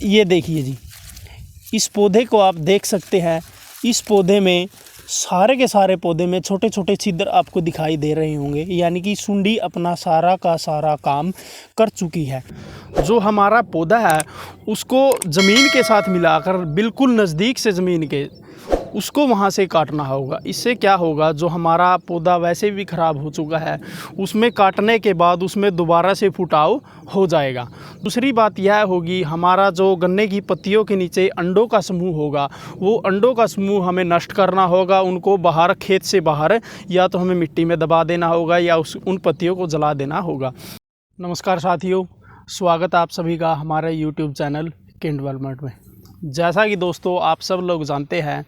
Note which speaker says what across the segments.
Speaker 1: ये देखिए जी, इस पौधे को आप देख सकते हैं। इस पौधे में सारे के सारे पौधे में छोटे छोटे छिद्र आपको दिखाई दे रहे होंगे, यानी कि सुंडी अपना सारा का सारा काम कर चुकी है। जो हमारा पौधा है उसको ज़मीन के साथ मिलाकर बिल्कुल नज़दीक से ज़मीन के उसको वहाँ से काटना होगा। इससे क्या होगा, जो हमारा पौधा वैसे भी ख़राब हो चुका है उसमें काटने के बाद उसमें दोबारा से फुटाव हो जाएगा। दूसरी बात यह होगी, हमारा जो गन्ने की पत्तियों के नीचे अंडों का समूह होगा, वो अंडों का समूह हमें नष्ट करना होगा। उनको बाहर, खेत से बाहर, या तो हमें मिट्टी में दबा देना होगा या उन पत्तियों को जला देना होगा। नमस्कार साथियों, स्वागत आप सभी का हमारे यूट्यूब चैनल किन डेवलपमेंट में। जैसा कि दोस्तों आप सब लोग जानते हैं,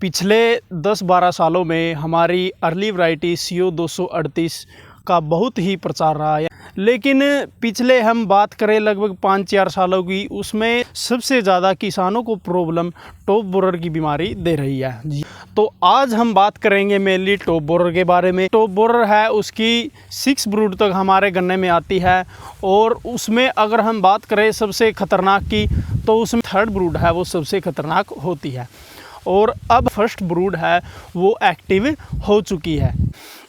Speaker 1: पिछले 10-12 सालों में हमारी अर्ली वैरायटी CO 238 का बहुत ही प्रचार रहा है। लेकिन पिछले हम बात करें लगभग 5-4 सालों की, उसमें सबसे ज़्यादा किसानों को प्रॉब्लम टॉप बोरर की बीमारी दे रही है जी। तो आज हम बात करेंगे मेनली टॉप बोरर के बारे में। टॉप बोरर है, उसकी 6 ब्रूड तक हमारे गन्ने में आती है, और उसमें अगर हम बात करें सबसे ख़तरनाक की, तो उसमें 3rd ब्रूड है वो सबसे ख़तरनाक होती है। और अब 1st ब्रूड है वो एक्टिव हो चुकी है।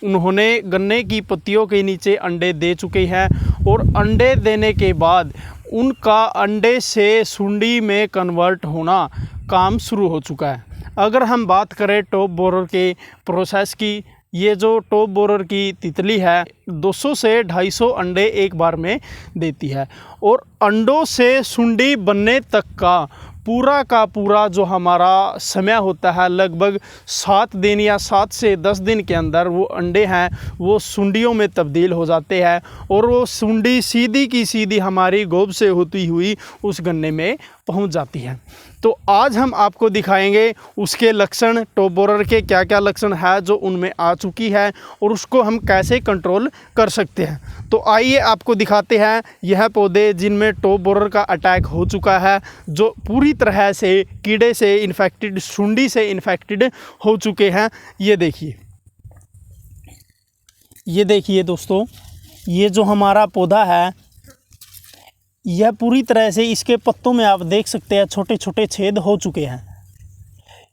Speaker 1: उन्होंने गन्ने की पत्तियों के नीचे अंडे दे चुके हैं, और अंडे देने के बाद उनका अंडे से सुंडी में कन्वर्ट होना काम शुरू हो चुका है। अगर हम बात करें टॉप बोरर के प्रोसेस की, ये जो टॉप बोरर की तितली है 200 से 250 अंडे एक बार में देती है, और अंडों से सुंडी बनने तक का पूरा जो हमारा समय होता है लगभग 7 दिन या 7 से 10 दिन के अंदर वो अंडे हैं वो सुंडियों में तब्दील हो जाते हैं, और वो सुंडी सीधी की सीधी हमारी गोब से होती हुई उस गन्ने में पहुंच जाती है। तो आज हम आपको दिखाएंगे उसके लक्षण, टॉप बोरर के क्या क्या लक्षण है जो उनमें आ चुकी है, और उसको हम कैसे कंट्रोल कर सकते हैं। तो आइए आपको दिखाते हैं यह पौधे जिनमें टॉप बोरर का अटैक हो चुका है, जो पूरी तरह से कीड़े से इन्फेक्टेड, सुंडी से इन्फेक्टेड हो चुके हैं। ये देखिए दोस्तों, ये जो हमारा पौधा है यह पूरी तरह से, इसके पत्तों में आप देख सकते हैं छोटे छोटे छेद हो चुके हैं।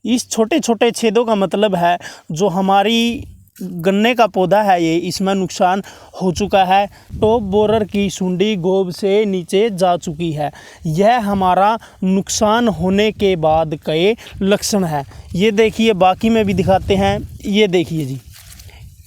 Speaker 1: इस छोटे छोटे छेदों का मतलब है जो हमारी गन्ने का पौधा है ये, इसमें नुकसान हो चुका है। टॉप बोरर की सुंडी गोब से नीचे जा चुकी है। यह हमारा नुकसान होने के बाद के लक्षण है। ये देखिए, बाकी में भी दिखाते हैं। ये देखिए जी,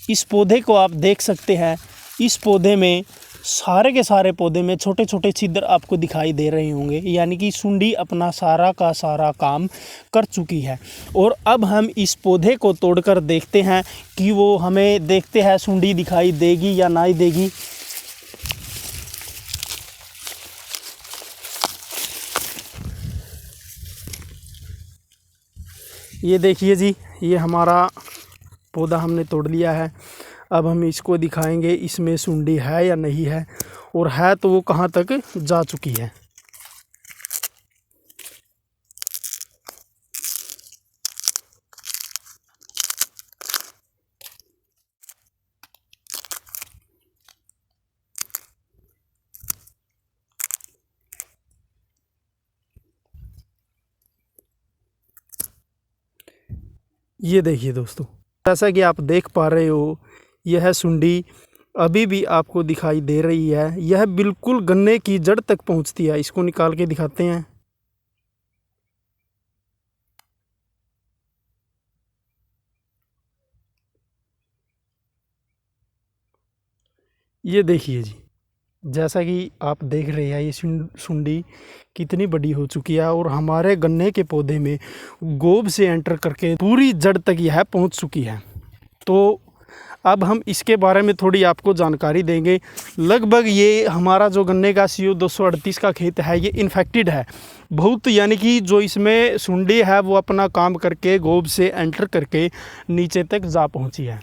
Speaker 1: इस पौधे को आप देख सकते हैं। इस पौधे में सारे के सारे पौधे में छोटे छोटे छिद्र आपको दिखाई दे रहे होंगे, यानी कि सुंडी अपना सारा का सारा काम कर चुकी है। और अब हम इस पौधे को तोड़कर देखते हैं कि वो हमें, देखते हैं सुंडी दिखाई देगी या नहीं देगी। ये देखिए जी, ये हमारा पौधा हमने तोड़ लिया है। अब हम इसको दिखाएंगे इसमें सुंडी है या नहीं है, और है तो वो कहाँ तक जा चुकी है। ये देखिए दोस्तों, जैसा कि आप देख पा रहे हो, यह सुंडी अभी भी आपको दिखाई दे रही है। यह बिल्कुल गन्ने की जड़ तक पहुंचती है। इसको निकाल के दिखाते हैं। ये देखिए जी, जैसा कि आप देख रहे हैं, ये सुंडी कितनी बड़ी हो चुकी है, और हमारे गन्ने के पौधे में गोब से एंटर करके पूरी जड़ तक यह पहुंच चुकी है। तो अब हम इसके बारे में थोड़ी आपको जानकारी देंगे। लगभग ये हमारा जो गन्ने का CO 238 का खेत है ये इन्फेक्टेड है बहुत, यानी कि जो इसमें सुंडी है वो अपना काम करके गोब से एंटर करके नीचे तक जा पहुंची है।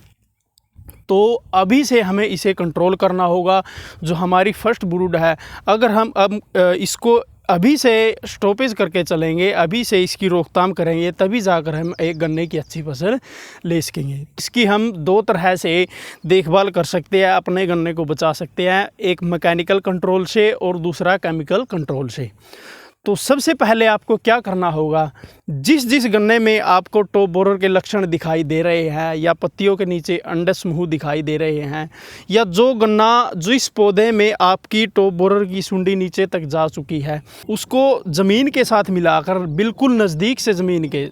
Speaker 1: तो अभी से हमें इसे कंट्रोल करना होगा। जो हमारी 1st ब्रूड है, अगर हम अब इसको अभी से स्टॉपेज करके चलेंगे, अभी से इसकी रोकथाम करेंगे, तभी जाकर हम एक गन्ने की अच्छी फसल ले सकेंगे। इसकी हम 2 तरह से देखभाल कर सकते हैं, अपने गन्ने को बचा सकते हैं, एक मैकेनिकल कंट्रोल से और दूसरा केमिकल कंट्रोल से। तो सबसे पहले आपको क्या करना होगा, जिस गन्ने में आपको टॉप बोरर के लक्षण दिखाई दे रहे हैं या पत्तियों के नीचे अंडा समूह दिखाई दे रहे हैं, या जो गन्ना जिस पौधे में आपकी टॉप बोरर की सुंडी नीचे तक जा चुकी है, उसको ज़मीन के साथ मिलाकर बिल्कुल नज़दीक से ज़मीन के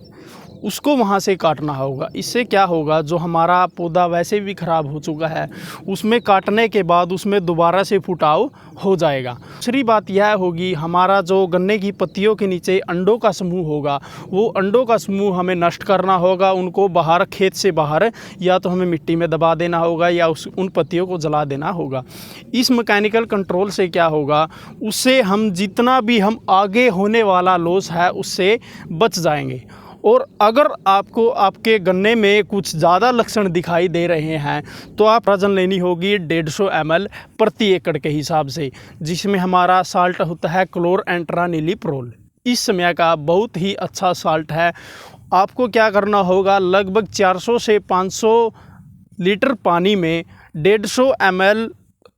Speaker 1: उसको वहाँ से काटना होगा। इससे क्या होगा, जो हमारा पौधा वैसे भी ख़राब हो चुका है उसमें काटने के बाद उसमें दोबारा से फुटाव हो जाएगा। दूसरी बात यह होगी, हमारा जो गन्ने की पत्तियों के नीचे अंडों का समूह होगा, वो अंडों का समूह हमें नष्ट करना होगा। उनको बाहर, खेत से बाहर, या तो हमें मिट्टी में दबा देना होगा या उन पत्तियों को जला देना होगा। इस मैकेनिकल कंट्रोल से क्या होगा, उससे हम जितना भी हम आगे होने वाला लॉस है उससे बच जाएंगे। और अगर आपको आपके गन्ने में कुछ ज़्यादा लक्षण दिखाई दे रहे हैं तो आप वजन लेनी होगी 150 ml प्रति एकड़ के हिसाब से, जिसमें हमारा साल्ट होता है क्लोरएंट्रानिलीप्रोल। इस समय का बहुत ही अच्छा साल्ट है। आपको क्या करना होगा, लगभग 400 से 500 लीटर पानी में 150 ml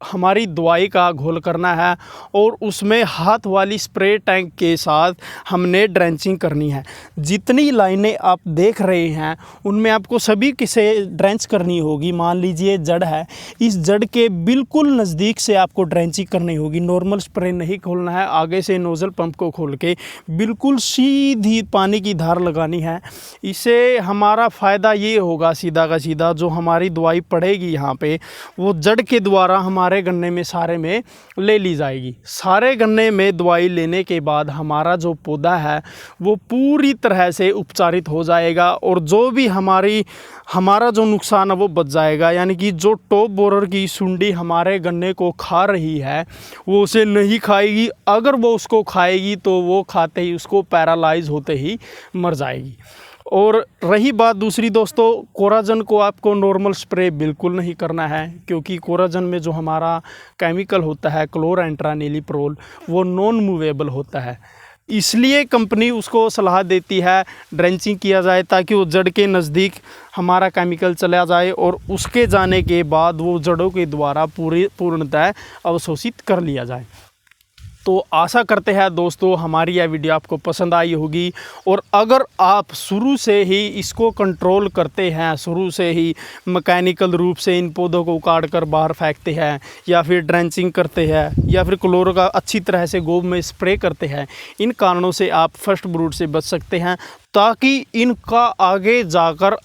Speaker 1: हमारी दवाई का घोल करना है और उसमें हाथ वाली स्प्रे टैंक के साथ हमने ड्रेंचिंग करनी है। जितनी लाइनें आप देख रहे हैं उनमें आपको सभी किसे ड्रेंच करनी होगी। मान लीजिए जड़ है, इस जड़ के बिल्कुल नज़दीक से आपको ड्रेंचिंग करनी होगी। नॉर्मल स्प्रे नहीं खोलना है, आगे से नोज़ल पंप को खोल के बिल्कुल सीधी पानी की धार लगानी है। इससे हमारा फ़ायदा ये होगा, सीधा का सीधा जो हमारी दवाई पड़ेगी यहाँ पे, वो जड़ के द्वारा हमारे गन्ने में सारे में ले ली जाएगी। सारे गन्ने में दवाई लेने के बाद हमारा जो पौधा है वो पूरी तरह से उपचारित हो जाएगा और जो भी हमारा जो नुकसान है वो बच जाएगा। यानी कि जो टॉप बोरर की सुंडी हमारे गन्ने को खा रही है वो उसे नहीं खाएगी। अगर वो उसको खाएगी तो वो खाते ही उसको पैरालाइज होते ही मर जाएगी। और रही बात दूसरी दोस्तों, कोराजन को आपको नॉर्मल स्प्रे बिल्कुल नहीं करना है, क्योंकि कोराजन में जो हमारा केमिकल होता है क्लोरएंट्रानिलीप्रोल, वो नॉन मूवेबल होता है। इसलिए कंपनी उसको सलाह देती है ड्रेंचिंग किया जाए, ताकि वो जड़ के नज़दीक हमारा केमिकल चला जाए और उसके जाने के बाद वो जड़ों के द्वारा पूर्णतः अवशोषित कर लिया जाए। तो आशा करते हैं दोस्तों हमारी यह वीडियो आपको पसंद आई होगी। और अगर आप शुरू से ही इसको कंट्रोल करते हैं, शुरू से ही मैकेनिकल रूप से इन पौधों को उखाड़ कर बाहर फेंकते हैं, या फिर ड्रेंचिंग करते हैं, या फिर क्लोरो का अच्छी तरह से गोब में स्प्रे करते हैं, इन कारणों से आप फर्स्ट ब्रूड से बच सकते हैं, ताकि इनका आगे जाकर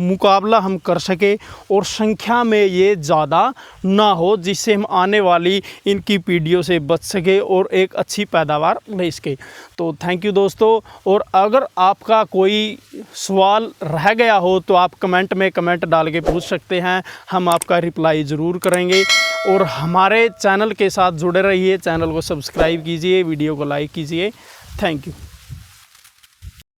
Speaker 1: मुकाबला हम कर सके और संख्या में ये ज़्यादा ना हो, जिससे हम आने वाली इनकी पीढ़ियों से बच सके और एक अच्छी पैदावार ले सके। तो थैंक यू दोस्तों। और अगर आपका कोई सवाल रह गया हो तो आप कमेंट में कमेंट डाल के पूछ सकते हैं, हम आपका रिप्लाई ज़रूर करेंगे। और हमारे चैनल के साथ जुड़े रहिए, चैनल को सब्सक्राइब कीजिए, वीडियो को लाइक कीजिए। Thank you.